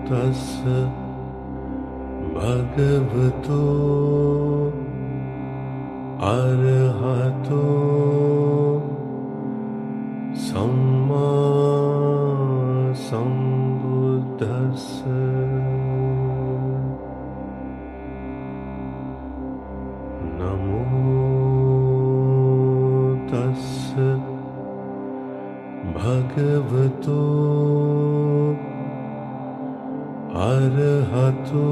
तस्य भगवतो अरहतो सम्मा सम्बुद्धस्स। नमो तस्य भगवतो अरहतो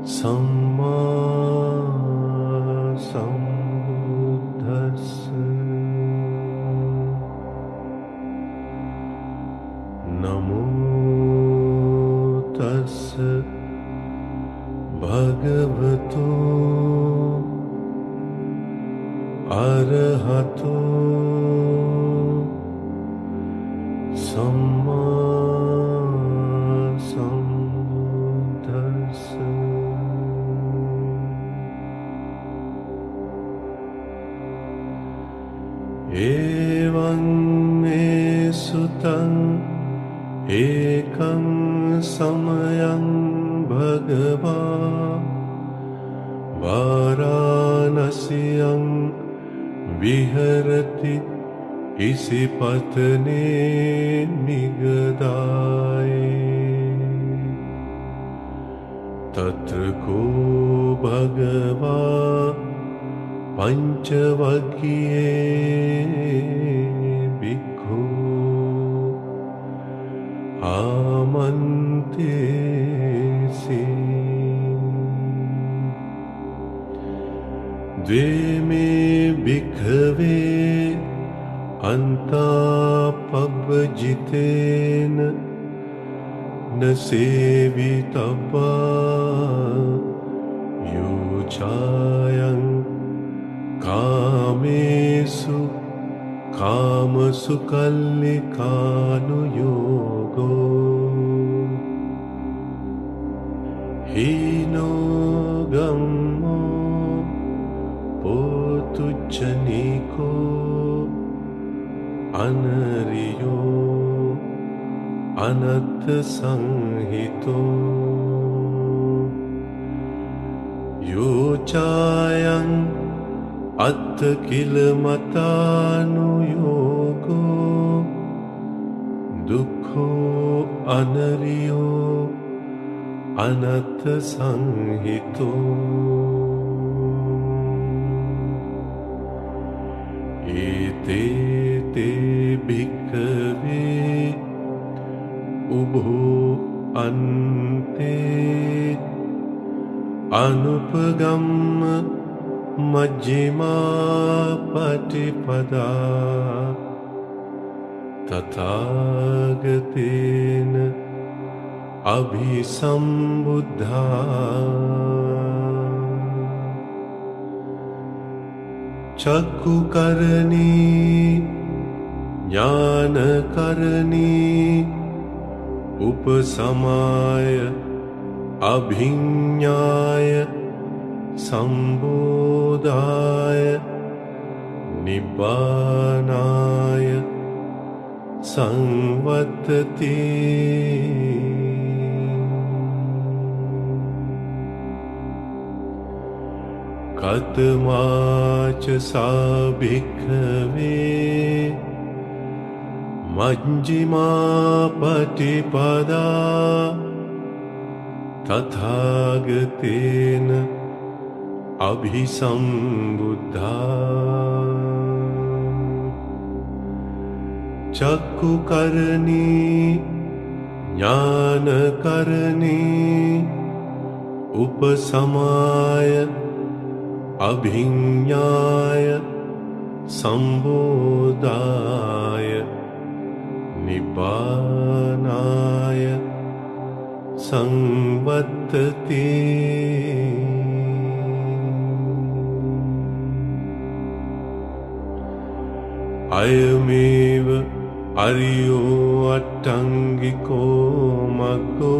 सम्मा सम्बुद्धस्स। नमो तस्य भगवतो अरहतो सम्मा सम्बुद्धस्स। एवं मे सुतं एकं समयं भगवान् वाराणस्यां विहरति इसिपत्ने निगदाय। तत्र को भगवान् पञ्चवग्ये भिक्खु आमन्त्रेसि। द्वे मे भिक्खवे अन्तापब्जितेन न सेवितव्या योचायं कामेषु कामसु कल्लिकानुयोगो। हीनो गम्मो पोतुच्चनिको अनरियो अनत्थ संहितो। योचायं अत्थ किल मतानुयोगो। दुःखो अनरियो अनत्थ संहितो। एते ते भिक्खवे उभो अन्ते अनुपगम्म मज्जिमा पटिपदा। तथागतेन अभिसम्बुद्धा। चक्षुकर्णी ज्ञानकर्णी उपसमाय अभिज्ञाय सम्बोधाय निब्बानाय संवर्तते। कतमाच सा भिक्खवे मज्जिमा पटिपदा। तथागतेन अभिसम्बुद्धा। चक्षुकर्णी ज्ञानकर्णी उपसमाय अभिज्ञाय सम्बोधाय निब्बानाय संवर्तते। अयमेव अरियो अट्टाङ्गिको मग्गो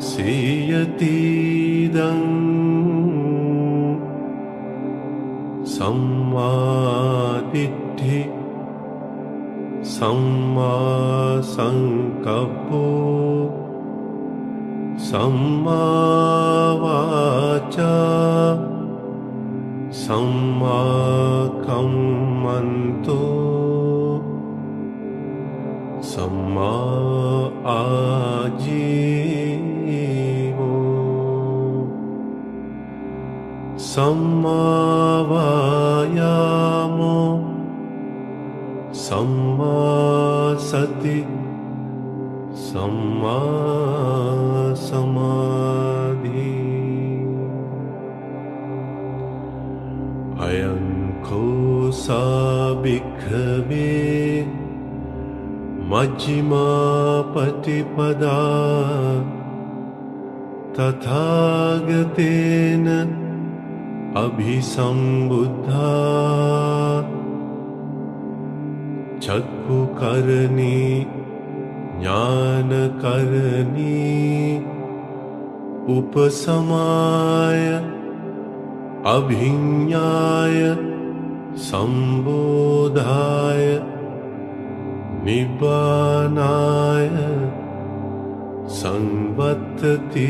सीयतीदं सम्मादिट्ठि सम्मा संकप्पो सम्मा वाचा सम्मा कम्मन्तो सम्मा आजीवो सम्मा वायामो सम्मा सति सम्मा समाधि अयं को भिक्खवे मज्जिमा पटिपदा तथागतेन अभिसंबुद्धा चक्षुकर्णी ज्ञानकर्णी उपसमाय अभिज्ञाय संबोधाय निब्बानाय संवत्ति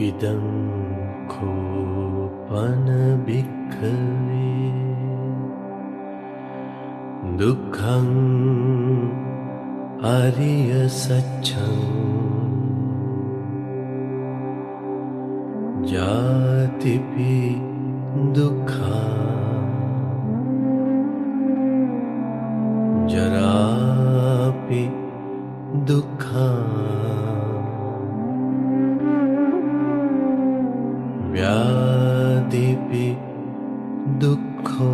इदं कोपन भिक्खवे दुःखं अरिय सत्यं जातिपि दुःखा जरापि दुःखा व्याधिपि दुःखो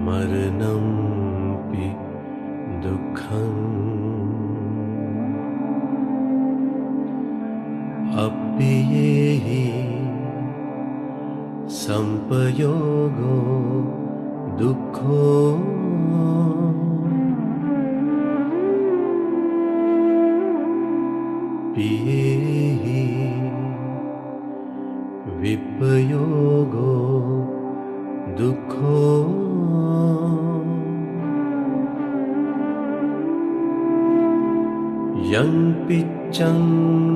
मरणंपि दुःखम् अप्येहि संपयोगो दुःखो पियेहि विपयोगो दुःखो यं पिच्चं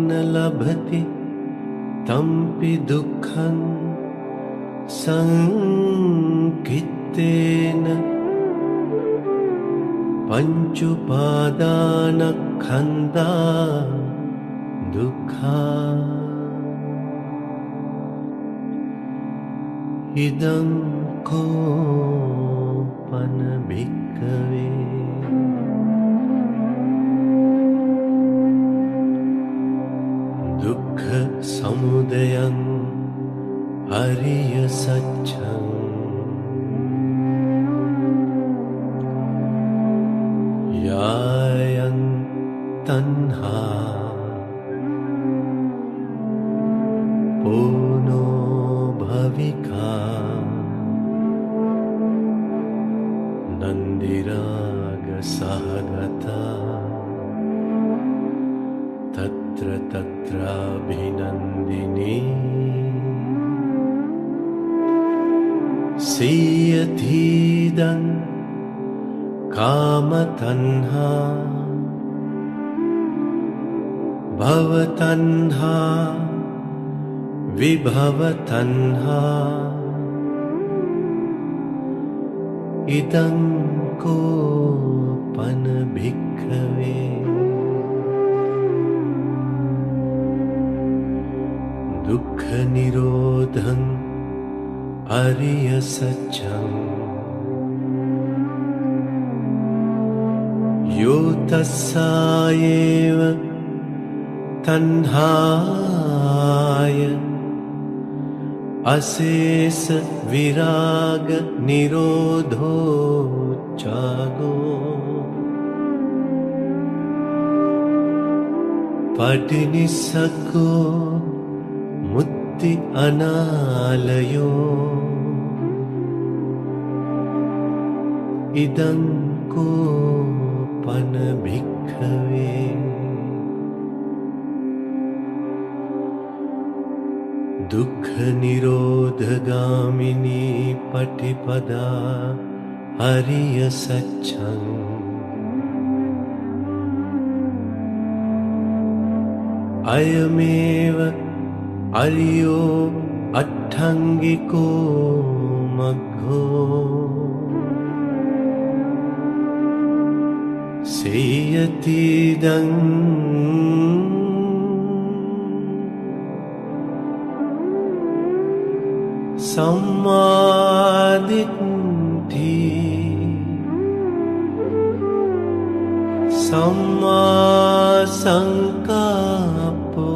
न लभति तंपि दुःखं संकित्तेन पञ्चुपादानस्कन्धा दुःखा इदं कोपन भिक्खवे दुःख समुदयं अरिय सत्यं यायं तन्हा पूनो भविका नन्दिराग सहगता तत्र तत्र काम तन्हा भव तन्हा विभव तन्हा इदं कोपन भिक्खवे दुःख निरोधं अरिय सत्यं यो तस्सायेव तन्हाय अशेष विराग निरोधो जागो पटिनिस्सको मुक्ति अनालयो इदं कोपन भिक्खवे दुःख निरोधगामिनी पटिपदा अरिय सत्यं अयमेव अरियो अट्ठङ्गिको मग्गो सेयतीदं सम्मादिट्ठी सम्मा संकप्पो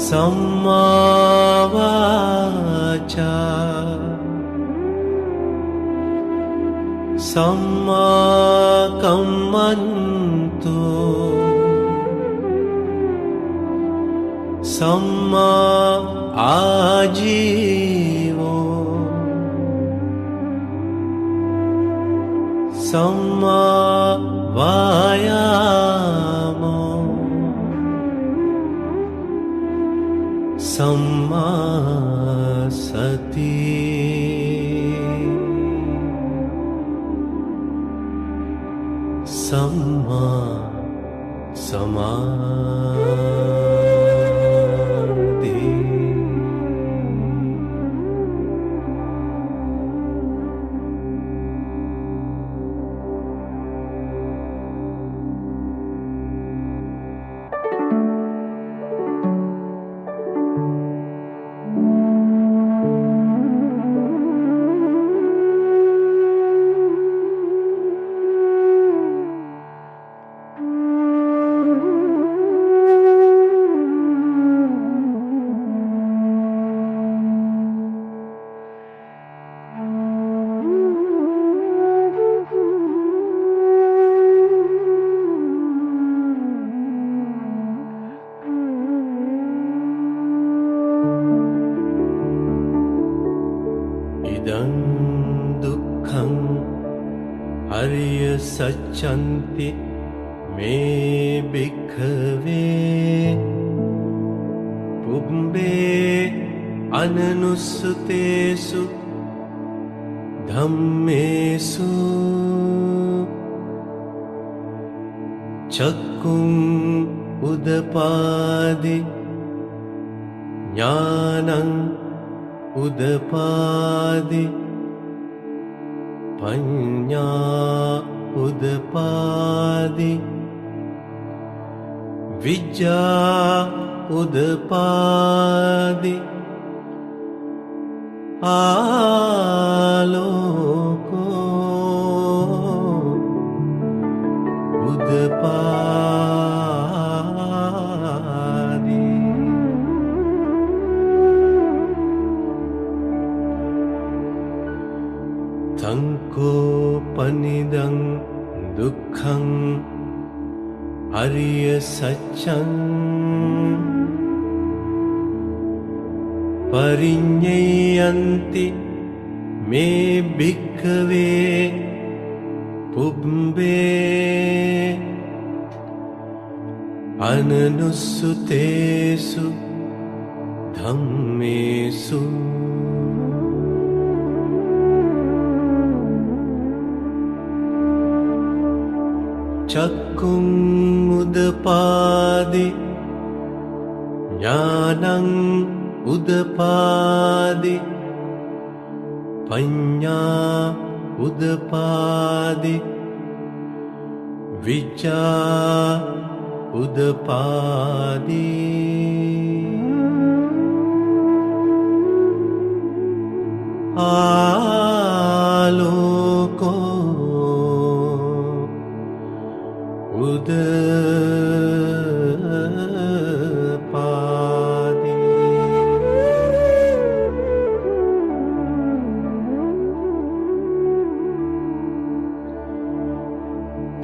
सम्मा वाचा सम्मा कम्मन्तो सम्मा आजीवो सम्मा वायामो सम्मा सति सम्मा समाधि इदं दुःखं अरिय सच्चन्ति मे भिक्खवे पुंबे अननुसुतेषु धम्मेषु चक्कुं उदपादि ज्ञानं उदपादि पञ्ञा उदपादि विद्या उदपादि आलोको उदपादि संकोपनिदं दुःखं अरिय सत्यं परिज्ञेयन्ति मे भिक्खवे पुंबे अननुसुतेषु धम्मेषु චක්කුං උදපාදි ඥානං උදපාදි පඤ්ඤා උදපාදි විචා උදපාදි ආලෝකෝ උදපාදි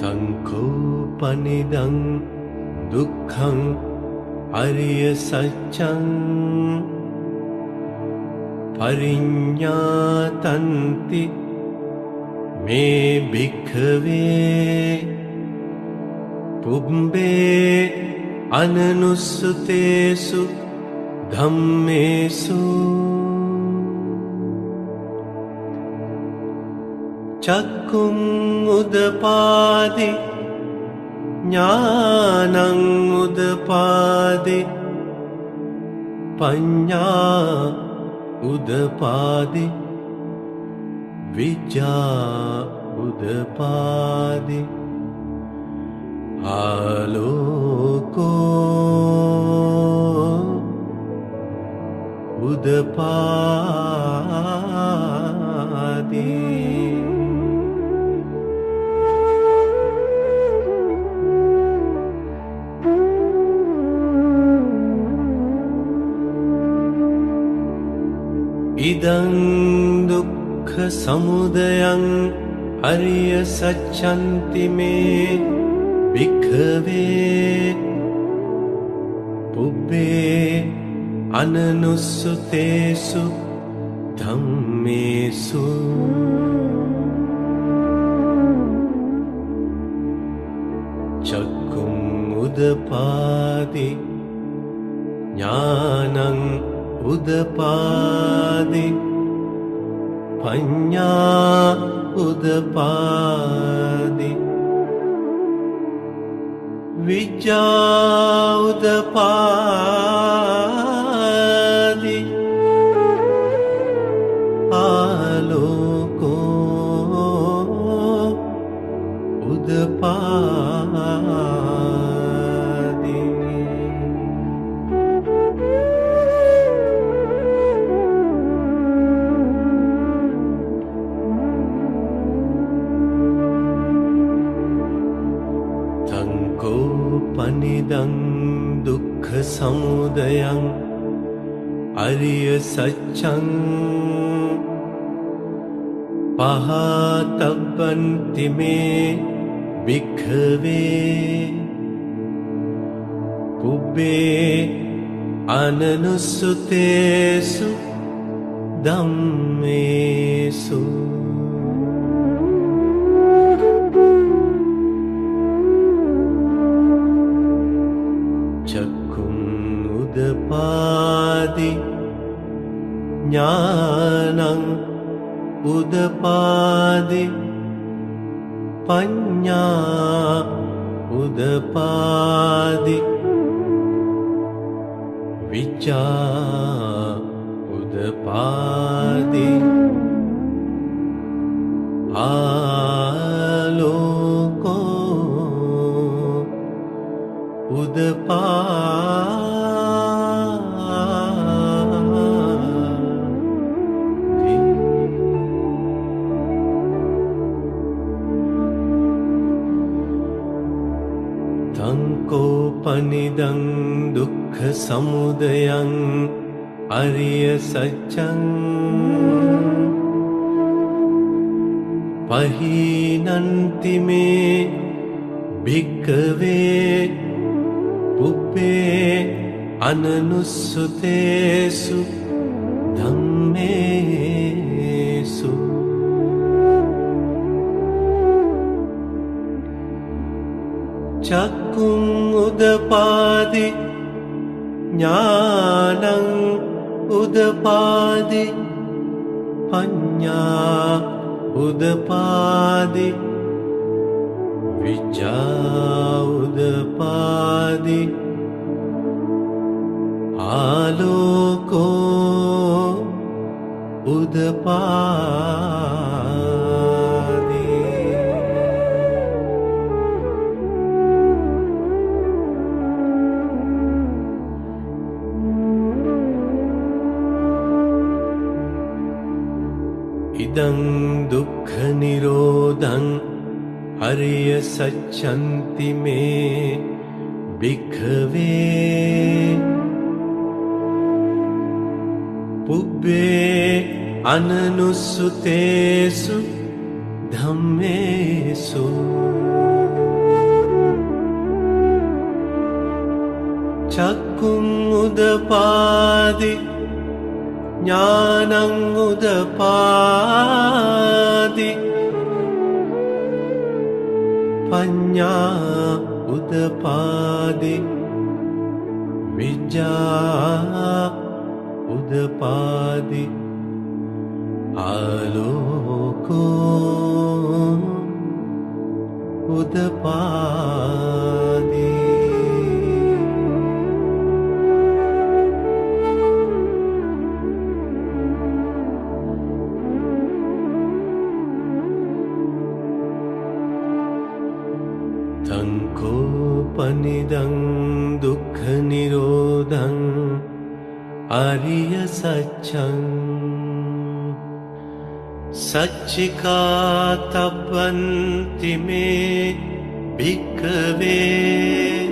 තං කෝපනිදං දුක්ඛං අරිය සත්‍යං පරිඤ්ඤාතන්ති මේ භික්ඛවේ පුබ්බේ අනනුස්සතේසු ධම්මේසු චක්කුං උදපාදි ඥානං උදපාදි පඤ්ඤා උදපාදි විචා උදපාදි ආලෝකෝ උදපාදි ඉදං දුක්ඛ සමුදයං අරිය සත්‍යන්ති මේ භික්ඛවේ පුබ්බේ අනනුස්සතේසු ධම්මේසු චක්කුං උදපාදි ඥානං උදපාදි පඤ්ඤා උදපාදි විචා උදපාදි ආලෝකෝ උදපාදි පනිදං දුක්ඛ සමුදයං අරිය සත්‍යං පහතබ්බන්ති මේ භික්ඛවේ පුබ්බේ අනනුස්සතේසු ධම්මේසු උදපාදි ඥානං උදපාදි පඤ්ඤා උදපාදි විචා උදපාදි ආලෝකෝ උදපාදි පනිදං දුක්ඛ සමුදයං අරිය සත්‍යං පහීනන්ති මේ භික්ඛවේ පුබ්බේ අනනුස්සතේසු ධම්මේසු චක්කුං උදපාදි ඥානං උදපාදි පඤ්ඤා උදපාදි විජ්ජා උදපාදි ආලෝකෝ උදපාදි ඉදං දුක්ඛ නිරෝධං අරිය සච්ඡන්ති මේ භික්ඛවේ පුබ්බේ අනනුස්සුතේසු ධම්මේසු චක්කුං උදපාදි ඥානං උදපාදි පඤ්ඤා උදපාදි විජ්ජා උදපාදි ආලෝකෝ උදපාදි තංකෝපනිදං දුක්ඛ නිරෝධං ආරිය සත්‍යං සච්චිකාතබ්බන්ති මේ භික්ඛවේ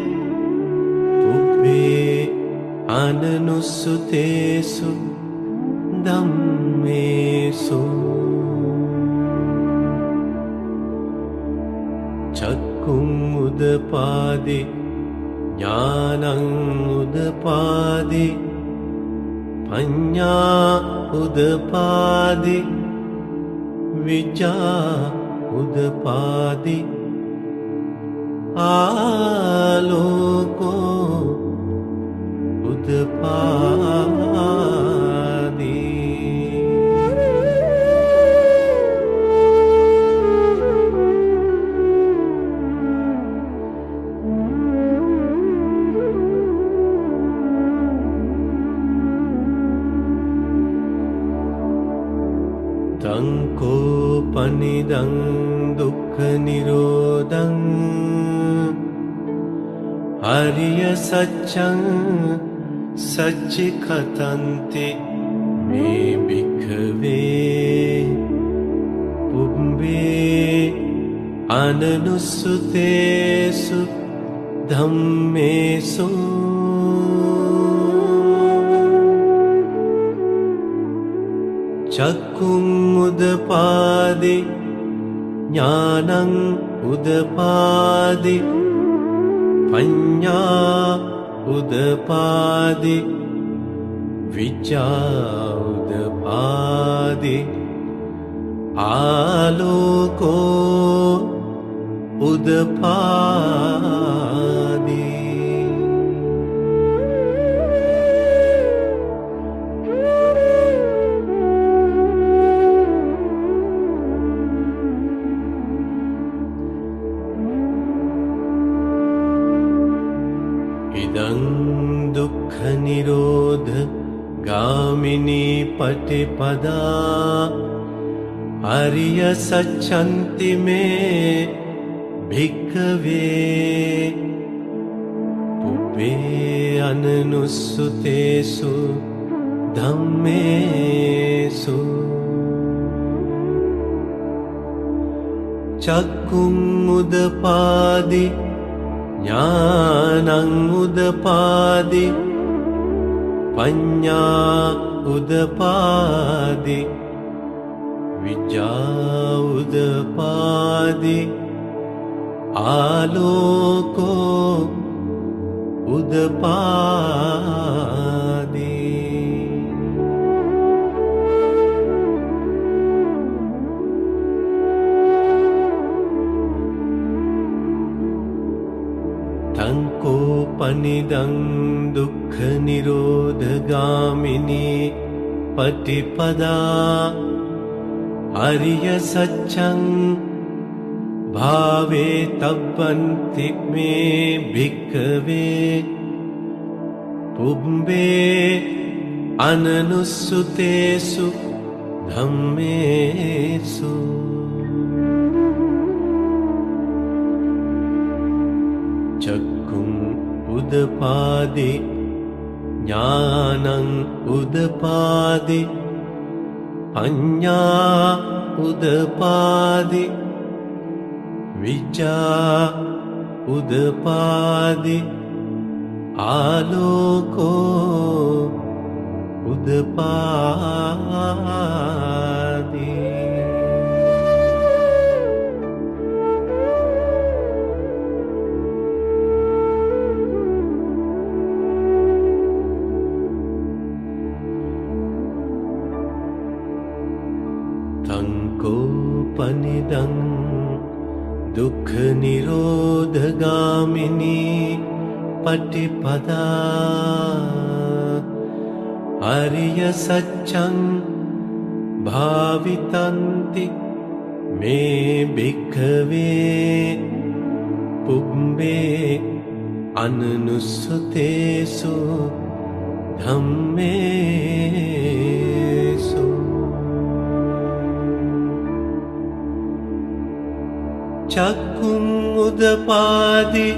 පුබ්බේ අනනුස්සුතේසු ධම්මේසු චක්කුං උදපාදි ඥානං උදපාදි පඤ්ඤා උදපාදි විජ්ජා උදපාදි ආලෝකෝ උදපාදි තංකෝපනිදං දුක්ඛ නිරෝධං ආරිය සත්‍යං සච්චිකතන්ති මේ භික්ඛවේ පුබ්බේ අනනුස්සුතේසු ධම්මේසු චක්කුං උදපාදි ඥානං උදපාදි පඤ්ඤා උදපාදි විජ්ජා උදපාදි ආලෝකෝ උදපාදි ඉදං දුක්ඛ නිරෝධ ගාමිනී පටිපදා ආරිය සච්ඡන්ති මේ භික්ඛවේ පුබ්බේ අනනුස්සුතේසු ධම්මේසු චක්කුං උදපාදි ඥානං උදපාදි පඤ්ඤා උදපාදි විජ්ජා උදපාදි ආලෝකෝ උදපාදි තංකෝපනිදං දුක්ඛ නිරෝධගාමිනී පටිපදා ආරිය සත්‍යං भावे तब्बन्ति मे भिक्खवे पुब्बे अननुस्सुतेषु धम्मेषु चक्कुं उदपादि ज्ञानं उदपादि पञ्ञा उदपादि विज्ञा उदपादि आलोको उदपादि तंकोपनिदं दुःख निरोधगामिनी पटिपदा आर्य सच्चं भावितन्ति मे भिक्खवे पुब्बे अननुस्सुतेषु धम्मेषु चक्कुं उदपादि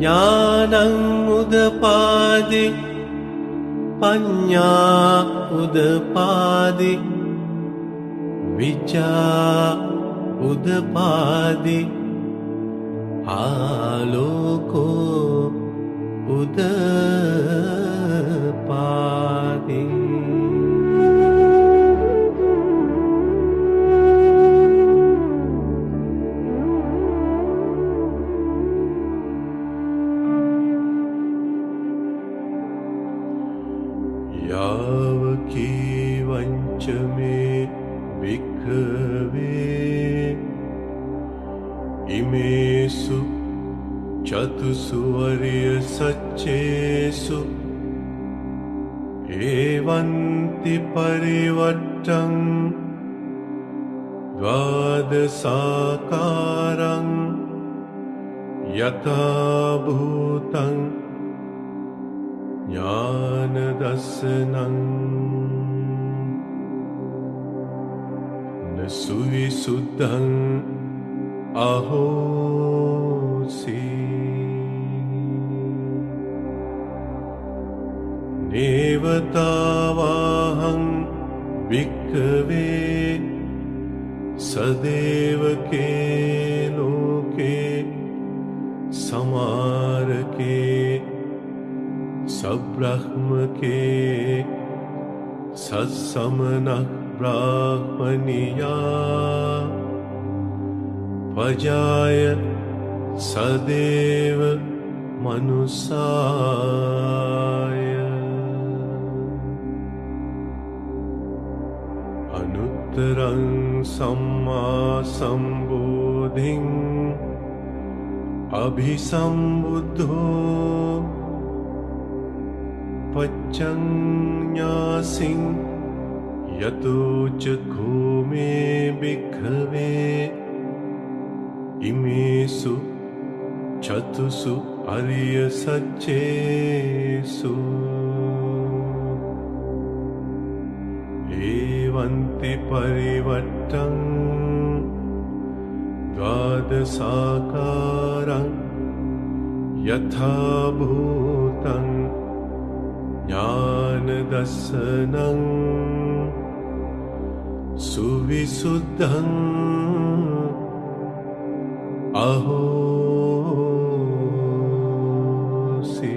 ज्ञानं उदपादि पञ्ञा उदपादि विज्ञा उदपादि आलोको उदपादि यावकीवञ्च मे भिक्खवे इमेषु चतुषु आर्यसत्येषु एवन्ति परिवट्टं द्वादशाकारं यथा भूतं ज्ञानदर्शनं न सुविशुद्धं अहोसि नेव तावाहं भिक्खवे सदैव के लोके समारके सब्रह्म के सत्समनः ब्राह्मणिया भजाय सदैव मनुष्याय अनुत्तरं सम्मा सम्बोधिं अभिसम्बुद्धो पच्चन्यासिं यतो चखो मे भिक्खवे इमेषु चतुषु आर्यसत्येषु एवन्ति परिवट्टं द्वादशाकारं यथा भूतं ज्ञानदर्शनं सुविशुद्धं अहोसि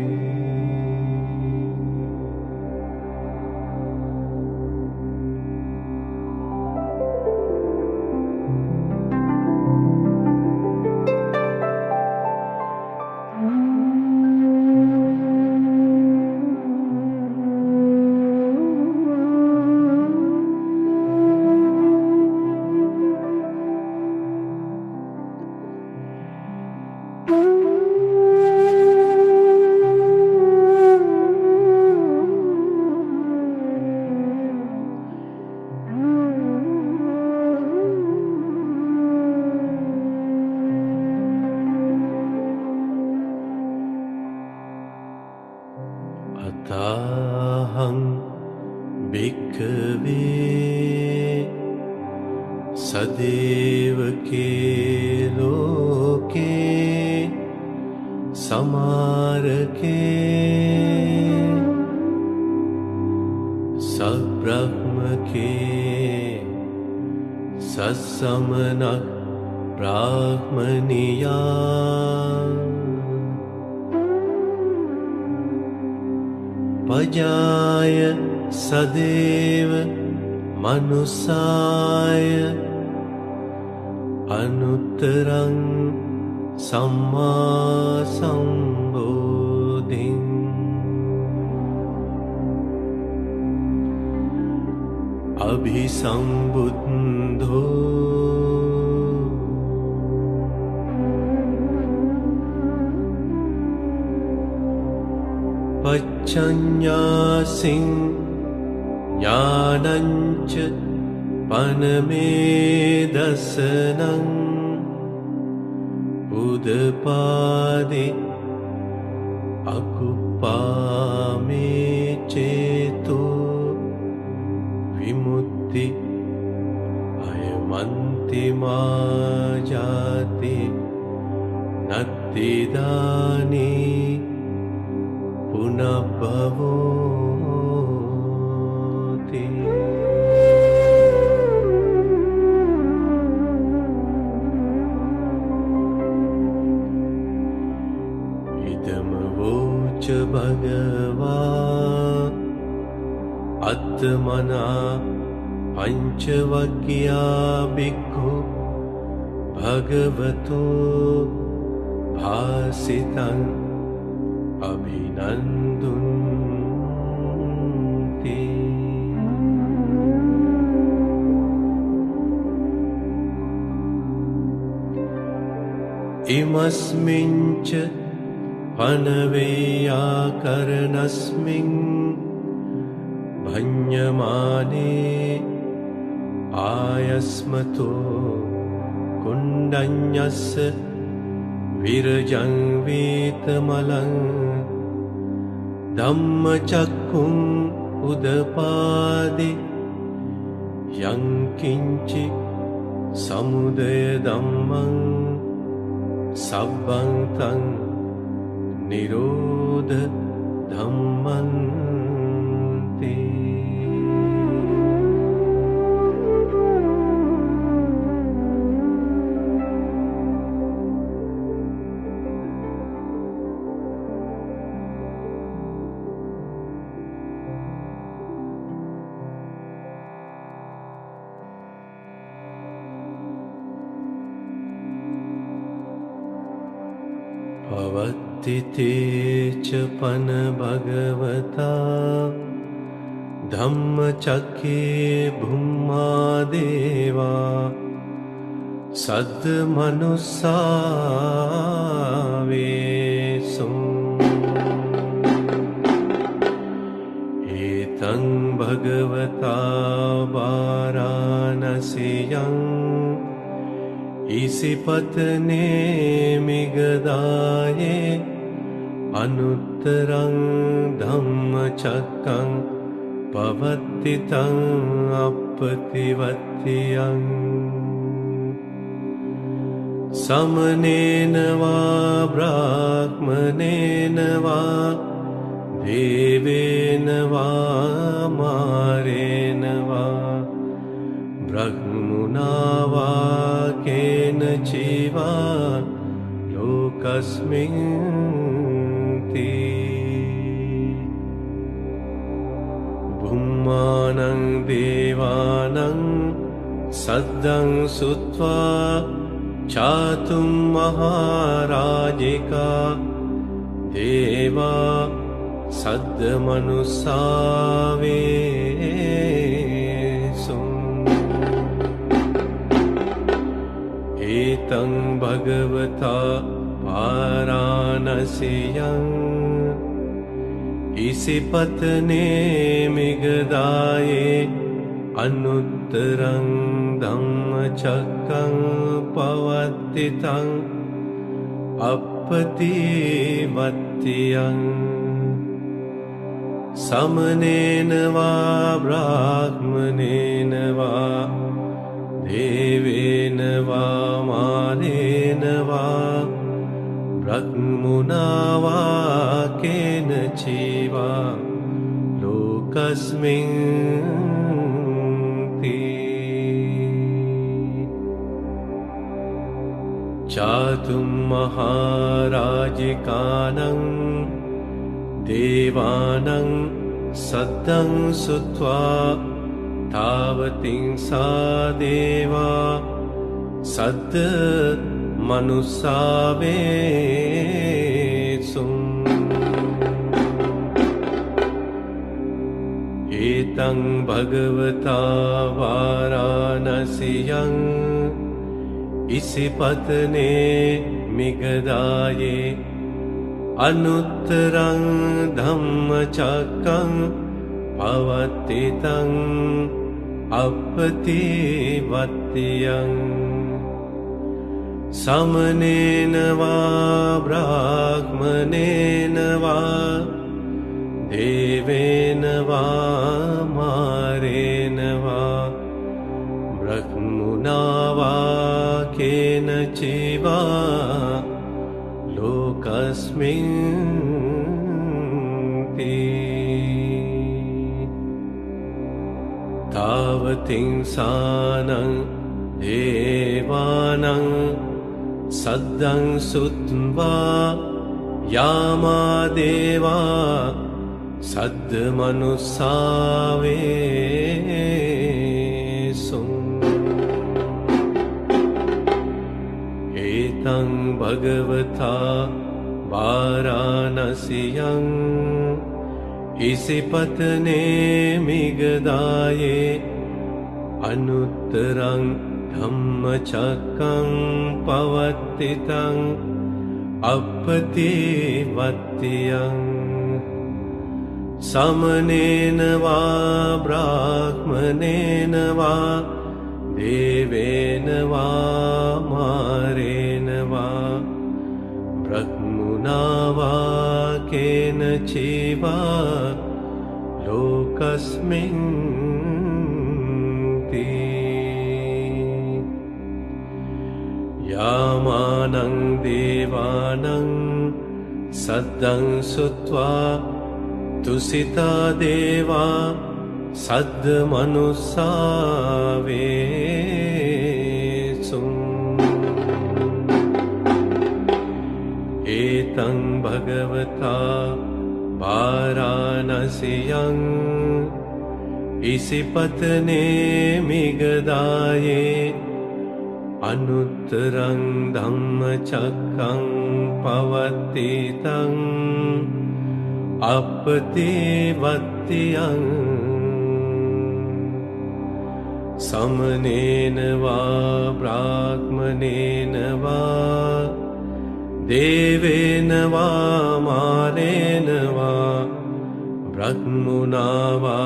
सदेवके लोके समारके सब्रह्मके सत्समनः ब्राह्मणिया पजाय सदेव मनुसाय अनुत्तरं सम्मा संबोधिं अभिसंबुद्धो पच्चन्यासिं ज्ञानञ्च पनमेदसनं उदपादि अकुप्पामे चेतो विमुक्ति अयमन्तिमा जाति नत्तिदानी पुनः भवति इदमवोच भगवान् आत्मना पञ्चवक्या भिक्खु भगवतो भासितं अभिनन्दन्ति इमस्मिञ्च पनवेयाकरणस्मिन् भञ्जमाने आयस्मतो कुण्डन्यस्य विरजं वीतमलं धम्मचक्कुम् उदपादि यं किञ्चित् समुदयधम्मं सब्बं तं निरोधधम्मन्ति भवत्ति च पन भगवता धम्मचक्रे भूमा देवा सद्मनुस्सावेषु एतं भगवता वाराणस्यां इसिपत्ने मिगदाये अनुत्तरं धम्मचक्रं पवत्तितं अपतिवत्यं समनेन वा ब्राह्मणेन वा देवेन वा मारेण वा ब्रह्मणा वा केनचिवा लोकस्मिन् भूमानं देवानं सद्दं सुत्वा चातुं महाराजिका देवा सद्मनुस्सावेषु एतं भगवता वाराणस्यां इसिपत्ने मिगदाये अनुत्तरं धम्मचक्रं पवत्तितं अपतिवत्यं समनेन वा ब्राह्मणेन वा देवेन वा मारेण वा ब्रह्मणा वा केन चिवा लोकस्मिन् चातुं महाराजिकानं देवानं सद्दं सुत्वा तावतिं सा देवा सद् मनुस्सावेसुम् एतं भगवता वाराणस्यां इसिपत्ने मिगदाये अनुत्तरं धम्मचक्रं पवत्तितं अपतिवत्यं समनेन वा ब्राह्मणेन वा देवेन वा मारेण वा ब्रह्मणा वा केन चिवा लोकस्मिन् तावतिं सानं देवानं सद्दं सुत्वा यामा देवा सद्मनुस्सावेसुम् एतं भगवता वाराणस्यां इसिपत्ने मिगदाये अनुत्तरं धम्मचक्रं पवत्तितं अपतिवत्यं समनेन वा ब्राह्मणेन वा देवेन वा मारेण वा ब्रह्मणा वा केन चिवा लोकस्मिन् यामानं देवानं सद्दं सुत्वा तुसिता देवा सद्मनुस्सावेसुम् एतं भगवता वाराणस्यां इसिपत्ने मिगदाये अनुत्तरं धम्मचक्रं पवत्तितं अपतिवत्यं समनेन वा ब्राह्मणेन वा देवेन वा मारेण वा ब्रह्मणा वा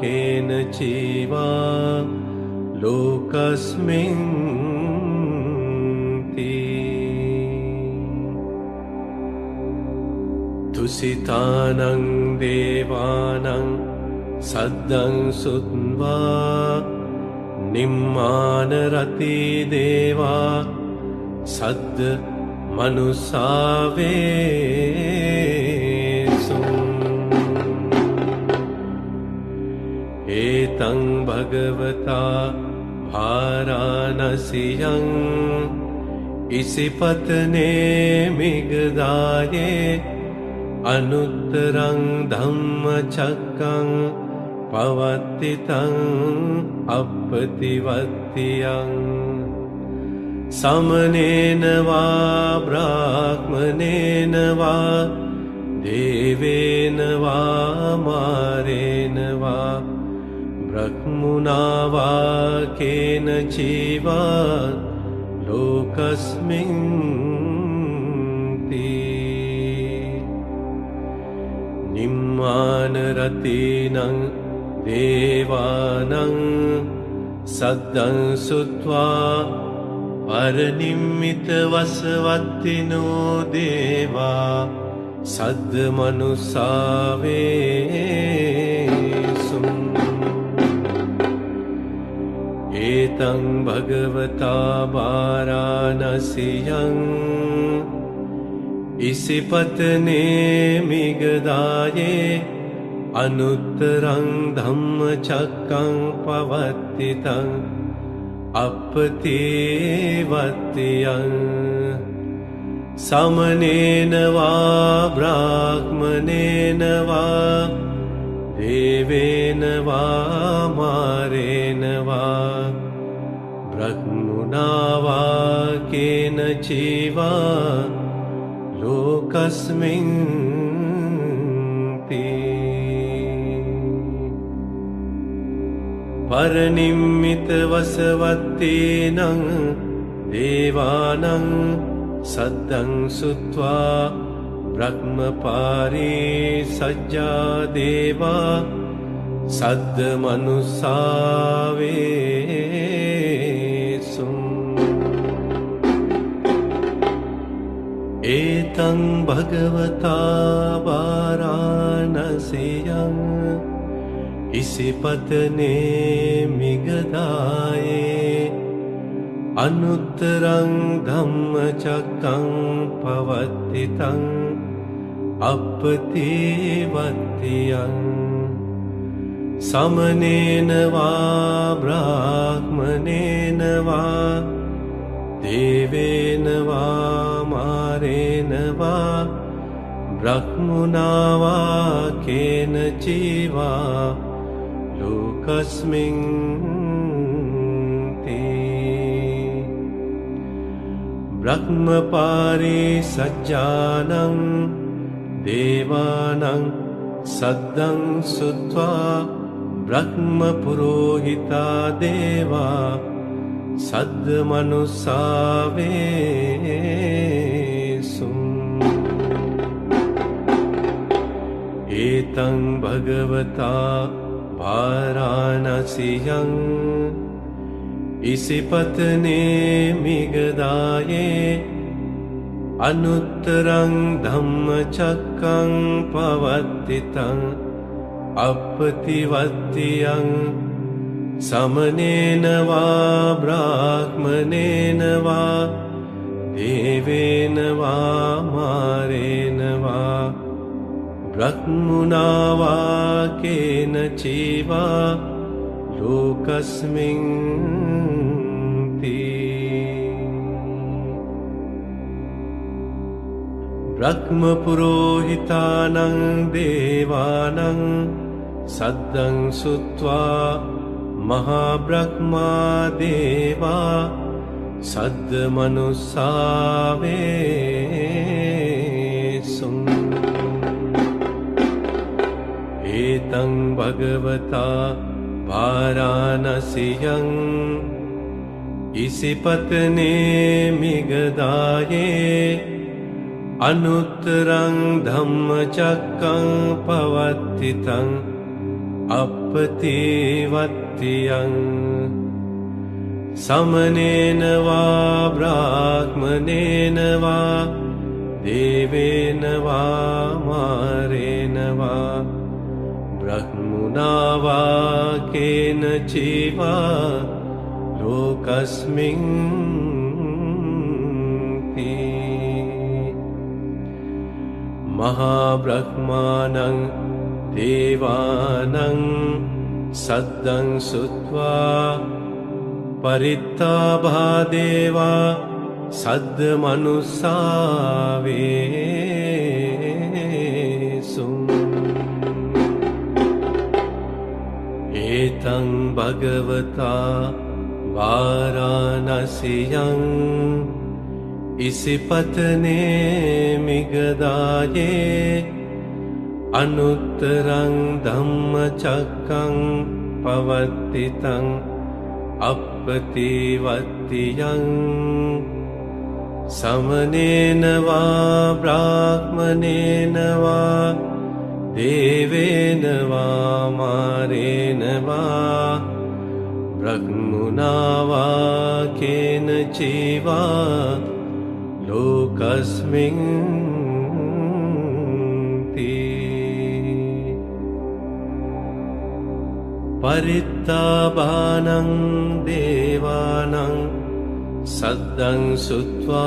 केन चिवा लोकस्मिन् तुसितानं देवानं सद्दं सुत्वा निम्मानरति देवा सद् मनुस्सावेसुम् एतं भगवता वाराणस्यां इसिपत्ने मिगदाये अनुत्तरं धम्मचक्रं पवत्तितं अपतिवत्यं समनेन वा ब्राह्मणेन वा देवेन वा मारेण वा ब्रह्मणा वा केन चिवा लोकस्मिन् निम्मानरतीनं देवानं सद्दं सुत्वा परनिम्मितवसवत्तिनो देवा सद्मनुस्सावेसुम् एतं भगवता वाराणस्यां इसिपत्ने मिगदाये अनुत्तरं धम्मचक्रं पवत्तितं अपतिवत्यं समनेन वा ब्राह्मणेन वा देवेन वा मारेण वा ब्रह्मणा वा केनचिवा लोकस्मिन् परनिम्मितवसवत्तेनं देवानं सद्दं श्रुत्वा ब्रह्मपारे सज्जा देवा सद्मनुसावेसुम् एतं भगवता वाराणस्यां इसिपत्ने मिगदाये अनुत्तरं धम्मचक्रं पवत्तितं अपतिवत्यं समनेन वा ब्राह्मणेन वा देवेन वा मारेण वा ब्रह्मणा वा केनचिवा लोकस्मिन् ब्रह्मपारे सज्जानं देवानं सद्दं श्रुत्वा ब्रह्मपुरोहिता देवा सद्मनुसावेसुम् एतं भगवता वाराणस्यां इसिपत्ने मिगदाये अनुत्तरं धम्मचक्रं पवत्तितं अपतिवत्यं समनेन वा ब्राह्मणेन वा देवेन वा मारेण वा ब्रह्मणा वा केनचिवा लोकस्मिन् ब्रह्मपुरोहितानां देवानां सद्दं श्रुत्वा महाब्रह्मा देवा सद्मनुसावेसुम् एतं भगवता वाराणस्यां इसिपत्ने मिगदाये अनुत्तरं धम्मचक्रं पवत्तितं अपतिवत्यं समनेन वा ब्राह्मणेन वा देवेन वा मारेण वा ब्रह्मणा वा केनचिवा लोकस्मिन् महाब्रह्मानं देवानं सद्दं श्रुत्वा परित्ताभा देवा सद्मनुसावेसुम् एतं भगवता वाराणस्यां इसिपत्ने मिगदाये अनुत्तरं धम्मचक्रं पवत्तितं अपतिवत्यं समनेन वा ब्राह्मणेन वा देवेन वा मारेण वा ब्रह्मणा वा केनचिवा लोकस्मिन् परित्ताबानं दे देवानां सद्दं सुत्वा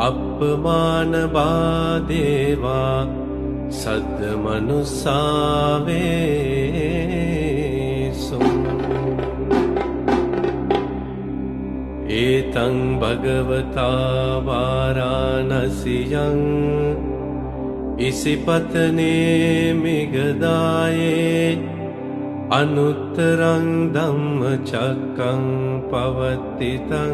अपमानबादेवा सद्मनुस्सावेषु एतं भगवता वाराणस्यां इसिपत्ने मिगदाये अनुत्तरं धम्मचक्रं पवतितं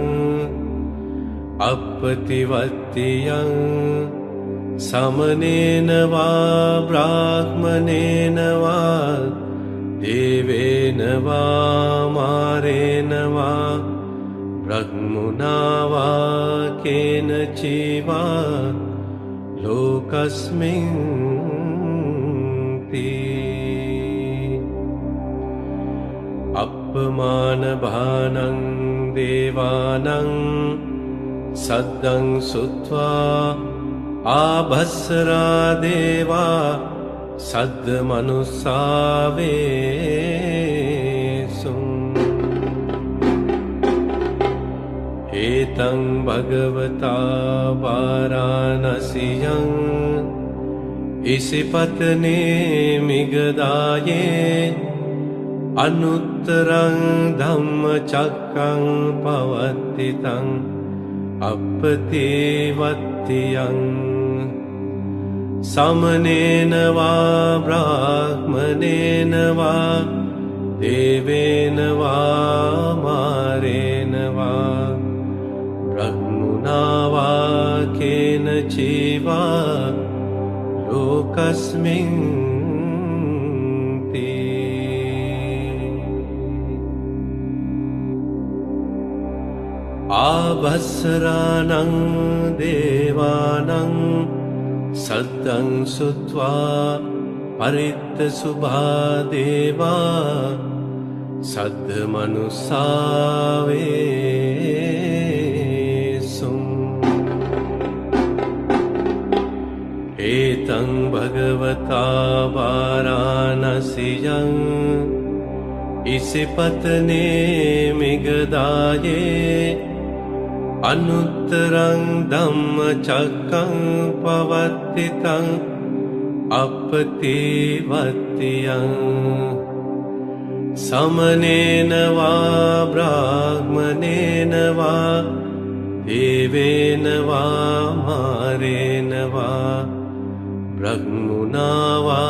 अपतिवत्यं समनेन वा ब्राह्मणेन वा देवेन वा मारेण वा ब्रह्मणा वा केनचिवा लोकस्मिन् अपमानभानं देवानां सद्दं सुत्वा आभस्रा देवा सद्मनुस्सावेषु एतं भगवता वाराणस्यां इसिपत्ने मिगदाये अनुत्तरं धम्मचक्रं पवतितं अपतिवत्यं समनेन वा ब्राह्मणेन वा देवेन वा मारेण वा ब्रह्मणा वा केनचिवा लोकस्मिन् आभस्राणां देवानां सद्दं सुत्वा परितशुभा देवा सद्मनुस्सावेषु एतं भगवता वाराणस्यां इसिपत्ने मिगदाये अनुत्तरं धम्मचक्रं पवतितं अपतिवत्यं समनेन वा ब्राह्मणेन वा देवेन वा मारेण वा ब्रह्मणा वा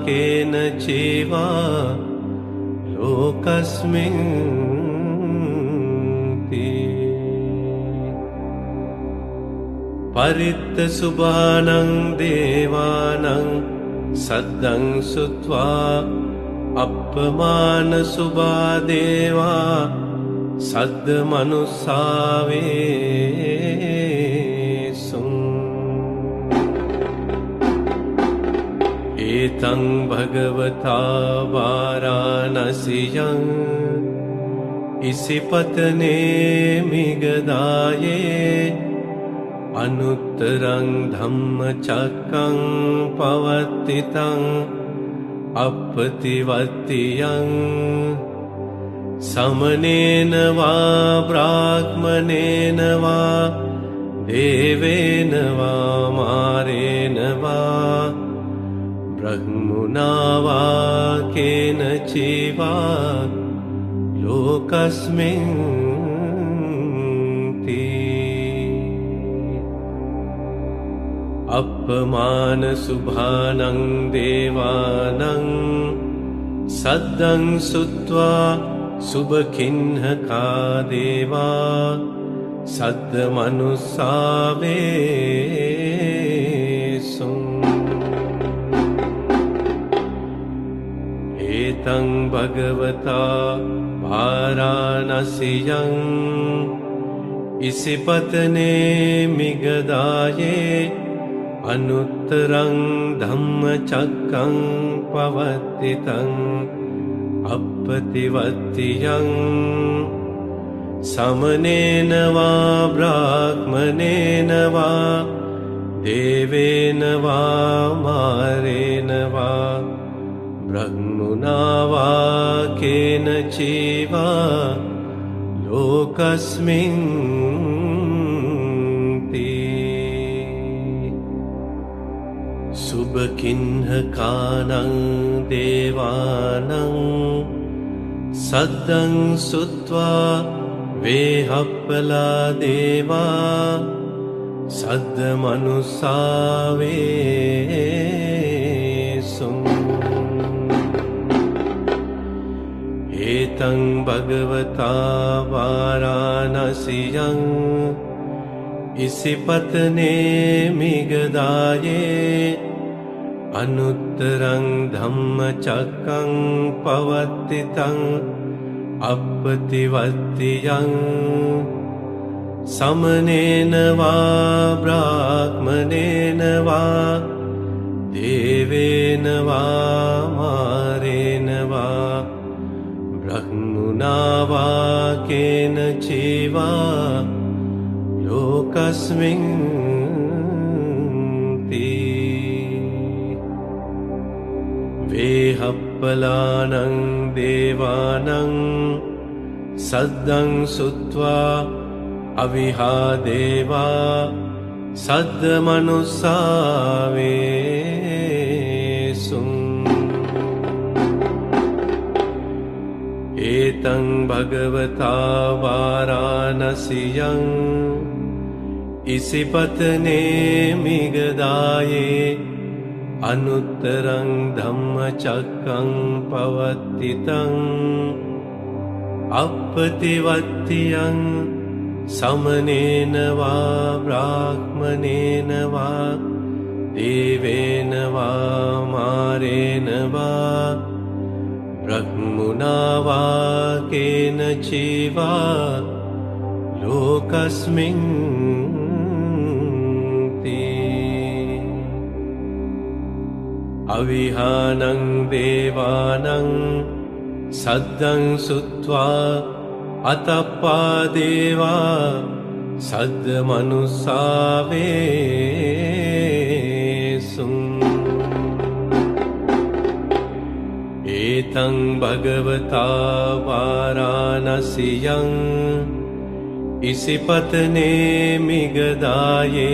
केनचिवा लोकस्मिन् परितशुभानां देवानां सद्दं सुत्वा अपमानशुभा देवा सद्मनुस्सावेषु एतं भगवता वाराणस्यां इसिपत्ने मिगदाये अनुत्तरं धम्मचक्रं पवतितं अपतिवत्यं समनेन वा ब्राह्मणेन वा देवेन वा मारेण वा ब्रह्मणा वा केनचिवा लोकस्मिन् अपमानशुभानां देवानां सद्दं सुत्वा शुभखिन्नका देवा सद्मनुस्सावेषु एतं भगवता वाराणस्यां इसिपत्ने मिगदाये अनुत्तरं धम्मचक्रं पवतितं अपतिवत्यं समनेन वा ब्राह्मणेन वा देवेन वा मारेण वा ब्रह्मणा वा केनचिवा लोकस्मिन् ते सुबकिन्हकानां देवानां सद्दं सुत्वा वेहप्पला देवा सद्दमनुसा वेसुम् एतं भगवता वाराणस्यां इसिपत्ने मिगदाये अनुत्तरं धम्मचक्रं पवत्तितं अपतिवत्तियं समनेन वा ब्राह्मणेन वा देवेन वा मारेण वा ब्रह्मणा वा केनचिवा लोकस्मिन् ते वेहप्पलानं देवानं सद्दं सुत्वा अविहा देवा सद्दमनुसा वेसुम् एतं भगवता वाराणस्यां इसिपत्ने मिगदाये अनुत्तरं धम्मचक्रं पवत्तितं अपतिवत्तियं समनेन वा ब्राह्मणेन वा देवेन वा मारेण वा ब्रह्मणा वा केनचिवा लोकस्मिन् ते अविहानं देवानं सद्दं सुत्वा अतप्पा देवा सद्दमनुसा वेसुम् एतं भगवता वाराणस्यां इसिपत्ने मिगदाये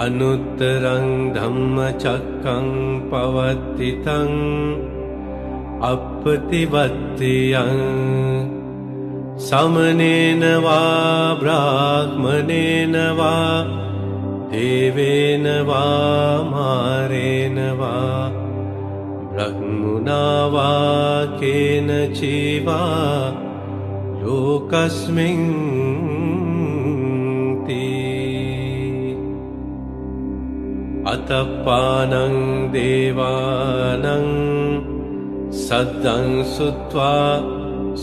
अनुत्तरं धम्मचक्रं पवत्तितं अपतिवत्तियं समनेन वा ब्राह्मणेन वा देवेन वा मारेण वा ब्रह्मणा वा केनचिवा लोकस्मिन् ते अतप्पानं देवानं सद्दं सुत्वा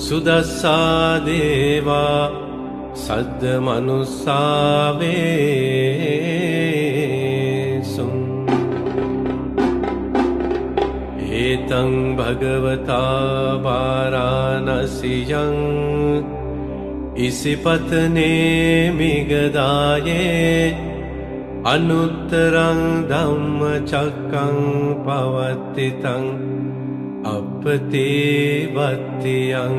सुदस्सा देवा सद्दमनुसा वेसुम् एतं भगवता वाराणस्यां इसिपत्ने मिगदाये अनुत्तरं धम्मचक्रं पवत्तितं अपतिवत्तियं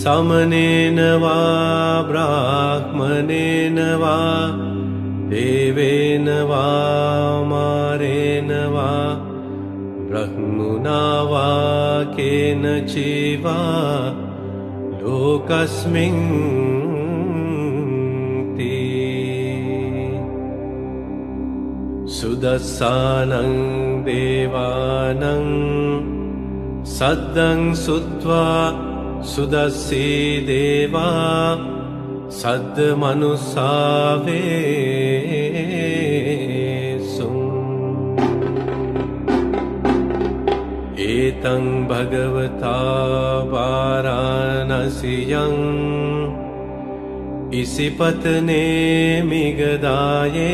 समनेन वा ब्राह्मणेन वा देवेन वा मारेण वा ब्रह्मणा वा केनचिवा लोकस्मिन् ते सुदस्सानं देवानं सद्दं सुत्वा सुदस्सी देवा सद्दमनुसा वेसुम् एतं भगवता वाराणस्यां इसिपत्ने मिगदाये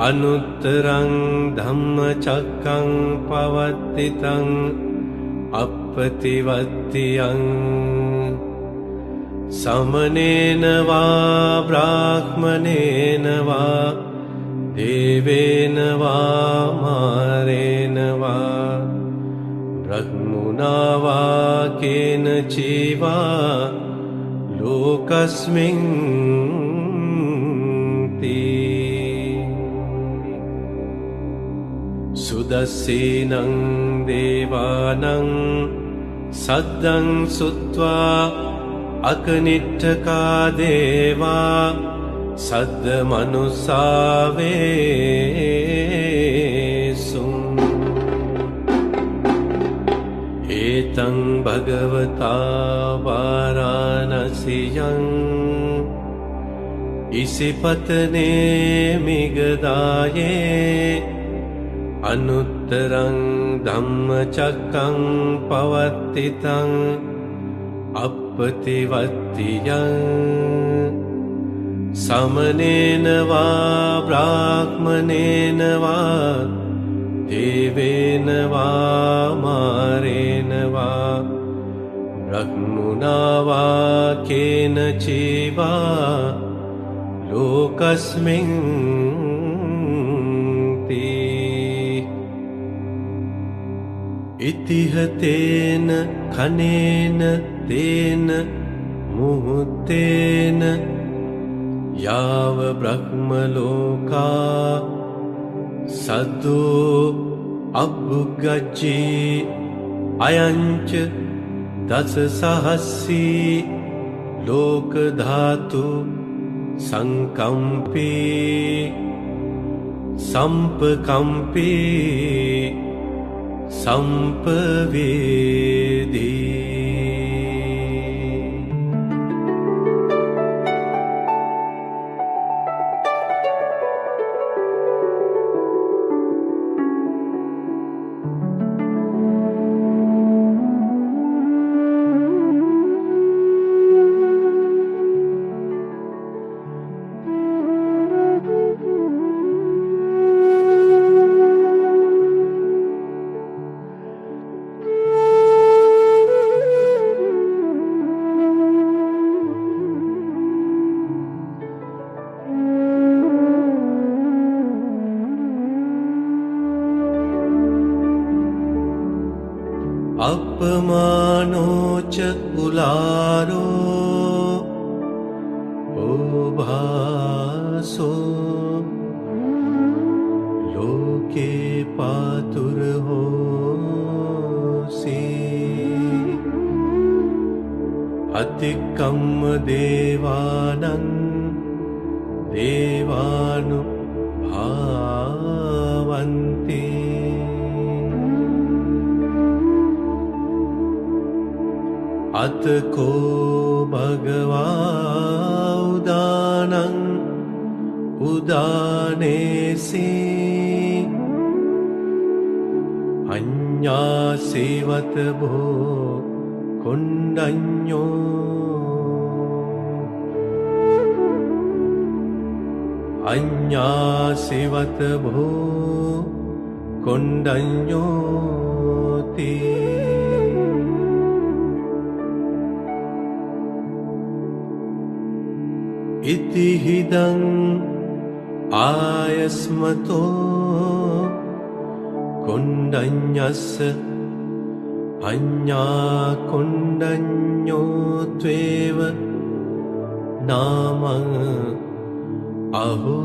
अनुत्तरं धम्मचक्रं पवत्तितं अपतिवत्तियं समनेन वा ब्राह्मणेन वा देवेन वा मारेण वा ब्रह्मणा ब्रह्मणा वा केन चैवा लोकस्मिन् ते सुदस्सेनं देवानं सद्दं सुत्वा अकनिष्ठका देवा सद्दमनुसावेसु एतं भगवता वाराणस्यां इसिपत्ने मिगदाये अनुत्तरं धम्मचक्रं पवर्तितं अपतिवत्तियं समनेन वा ब्राह्मणेन वा देवेन वा मारेण वा ब्रह्मणा वा केन चैवा लोकस्मिन् ते इतिहतेन खनेन तेन मुहूर्तेन याव ब्रह्मलोका सद्दो अभुगज्जे अयञ्च दशसहस्री लोकधातु संकम्पे संपकम्पे संपवेदे अपमानोच उलारो ओभासो लोके पातुर्होसि अतिकम्म देवानं देवानुभावन्ति अतको भगवा उदानं उदानेसि अन्यासेवत भो कुण्डन्यो अन्यासेवत भो कुण्डन्यो ते इति हिदं आयस्मतो कुण्डन्यस्य अन्या कुण्डन्यो त्वेव नाम अहोसि